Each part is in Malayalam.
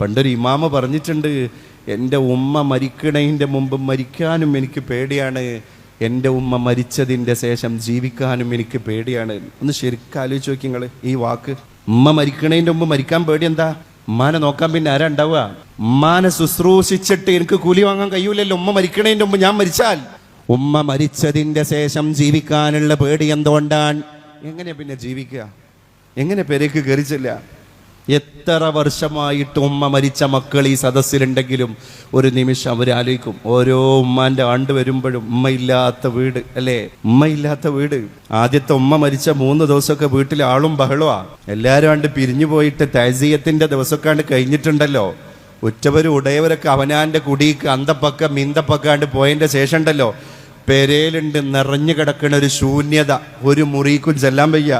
പണ്ടൊരു ഇമാമ പറഞ്ഞിട്ടുണ്ട്, എൻ്റെ ഉമ്മ മരിക്കണതിൻ്റെ മുമ്പ് മരിക്കാനും എനിക്ക് പേടിയാണ്, എൻ്റെ ഉമ്മ മരിച്ചതിൻ്റെ ശേഷം ജീവിക്കാനും എനിക്ക് പേടിയാണ്. ഒന്ന് ശരിക്കും ആലോചിച്ച് നോക്കി നിങ്ങൾ ഈ വാക്ക്. ഉമ്മ മരിക്കണതിൻ്റെ മുമ്പ് മരിക്കാൻ പേടി എന്താ? ഉമ്മാനെ നോക്കാൻ പിന്നെ ആരാ ഉണ്ടാവുക? ഉമ്മാനെ ശുശ്രൂഷിച്ചിട്ട് എനിക്ക് കൂലി വാങ്ങാൻ കഴിയൂലല്ലോ. ഉമ്മ മരിക്കണതിൻ്റെ മുമ്പ് ഞാൻ മരിച്ചാൽ. ഉമ്മ മരിച്ചതിൻ്റെ ശേഷം ജീവിക്കാനുള്ള പേടി എന്തുകൊണ്ടാണ്? എങ്ങനെ പിന്നെ ജീവിക്കുക? എങ്ങനെ പെരേക്ക് കയറിച്ചില്ല? എത്ര വർഷമായിട്ട് ഉമ്മ മരിച്ച മക്കൾ ഈ സദസ്സിലുണ്ടെങ്കിലും ഒരു നിമിഷം അവർ ആലോചിക്കും, ഓരോ ഉമ്മാന്റെ ആണ്ട് വരുമ്പോഴും ഉമ്മയില്ലാത്ത വീട് അല്ലേ? ഉമ്മയില്ലാത്ത വീട്. ആദ്യത്തെ ഉമ്മ മരിച്ച 3 ദിവസമൊക്കെ വീട്ടിൽ ആളും ബഹളമാ. എല്ലാവരും ആണ്ട് പിരിഞ്ഞു പോയിട്ട് തഅസിയത്തിന്റെ ദിവസമൊക്കെ കഴിഞ്ഞിട്ടുണ്ടല്ലോ. ഉറ്റവരും ഉടയവരൊക്കെ അവനാന്റെ കുടിക്ക് അന്തപ്പക്കം മിന്തപ്പക്കാണ്ട് പോയതിന്റെ ശേഷം ഉണ്ടല്ലോ, പെരേലുണ്ട് നിറഞ്ഞു കിടക്കുന്ന ഒരു ശൂന്യത. ഒരു മുറിക്കും ചെല്ലാൻ വയ്യ.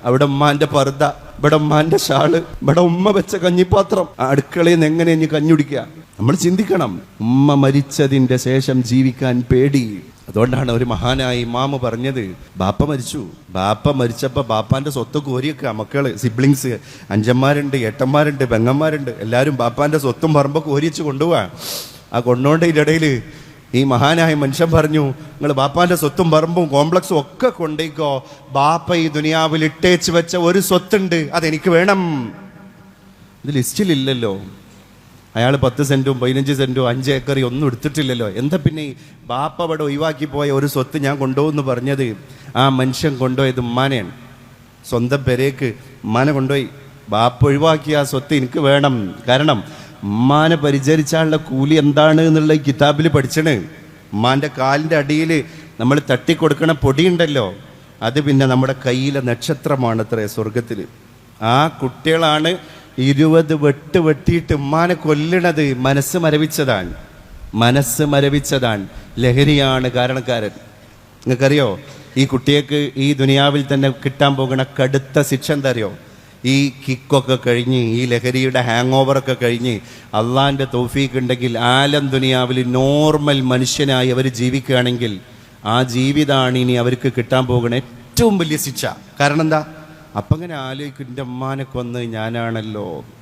അവിടെ ഉമ്മാന്റെ പർദ്ദ, ഇവിടെ ഉമ്മാന്റെ ഷാള്, ഇവിടെ ഉമ്മ വെച്ച കഞ്ഞിപ്പാത്രം. അടുക്കളയിൽ നിന്ന് എങ്ങനെ ഇനി കഞ്ഞുടിക്കുക? നമ്മൾ ചിന്തിക്കണം. ഉമ്മ മരിച്ചതിന്റെ ശേഷം ജീവിക്കാൻ പേടി. അതുകൊണ്ടാണ് ഒരു മഹാനായ ഇമാമ് പറഞ്ഞത്, ബാപ്പ മരിച്ചു. ബാപ്പ മരിച്ചപ്പോൾ ബാപ്പാന്റെ സ്വത്ത് കോരിയൊക്കെ മക്കള്, സിബ്ലിങ്സ്, അഞ്ചന്മാരുണ്ട്, ഏട്ടന്മാരുണ്ട്, പെങ്ങന്മാരുണ്ട്, എല്ലാവരും ബാപ്പാന്റെ സ്വത്തും പറമ്പൊക്കെ കോരിച്ച് കൊണ്ടുപോവാ. ആ കൊണ്ടുപോണ്ടതിൻ്റെ ഇടയിൽ ഈ മഹാനായ മനുഷ്യൻ പറഞ്ഞു, നിങ്ങൾ ബാപ്പാന്റെ സ്വത്തും പറമ്പും കോംപ്ലക്സും ഒക്കെ കൊണ്ടേക്കോ, ബാപ്പ ഈ ദുനിയാവിൽ ഇട്ടേച്ച് വെച്ച ഒരു സ്വത്തുണ്ട്, അതെനിക്ക് വേണം. ഇത് ലിസ്റ്റിലില്ലല്ലോ. അയാൾ 10 സെന്റും 15 സെന്റും 5 ഏക്കറി ഒന്നും എടുത്തിട്ടില്ലല്ലോ. എന്താ പിന്നെ ബാപ്പ അവിടെ ഒഴിവാക്കി പോയ ഒരു സ്വത്ത് ഞാൻ കൊണ്ടുപോകുമെന്ന് പറഞ്ഞത്? ആ മനുഷ്യൻ കൊണ്ടുപോയത് ഉമ്മാനെയാണ്. സ്വന്തം പെരേക്ക് ഉമ്മാനെ കൊണ്ടുപോയി. ബാപ്പ ഒഴിവാക്കിയ ആ സ്വത്ത് എനിക്ക് വേണം. കാരണം ഉമ്മാനെ പരിചരിച്ചാലുള്ള കൂലി എന്താണ് എന്നുള്ള കിതാബിൽ പഠിച്ചണ്. ഉമ്മാന്റെ കാലിൻ്റെ അടിയിൽ നമ്മൾ തട്ടിക്കൊടുക്കണ പൊടിയുണ്ടല്ലോ, അത് പിന്നെ നമ്മുടെ കയ്യിലെ നക്ഷത്രമാണ് അത്രേ സ്വർഗത്തിൽ. ആ കുട്ടികളാണ് 20 വെട്ട് വെട്ടിയിട്ട് ഉമ്മാനെ കൊല്ലണത്. മനസ്സ് മരവിച്ചതാണ്, മനസ്സ് മരവിച്ചതാണ്. ലഹരിയാണ് കാരണക്കാരൻ. നിങ്ങൾക്കറിയോ ഈ കുട്ടികൾക്ക് ഈ ദുനിയാവിൽ തന്നെ കിട്ടാൻ പോകുന്ന കടുത്ത ശിക്ഷ എന്താ അറിയോ? ഈ കിക്കൊക്കെ കഴിഞ്ഞ്, ഈ ലഹരിയുടെ ഹാങ് ഓവറൊക്കെ കഴിഞ്ഞ് അള്ളാൻ്റെ തൗഫീഖ് ഉണ്ടെങ്കിൽ ആലം ദുനിയാവിൽ നോർമൽ മനുഷ്യനായി അവർ ജീവിക്കുകയാണെങ്കിൽ ആ ജീവിതമാണ് ഇനി അവർക്ക് കിട്ടാൻ പോകുന്ന ഏറ്റവും വലിയ ശിക്ഷ. കാരണം എന്താ? അപ്പം അങ്ങനെ ആലോചിക്കും, എൻ്റെ ഉമ്മാനെ കൊന്ന് ഞാനാണല്ലോ.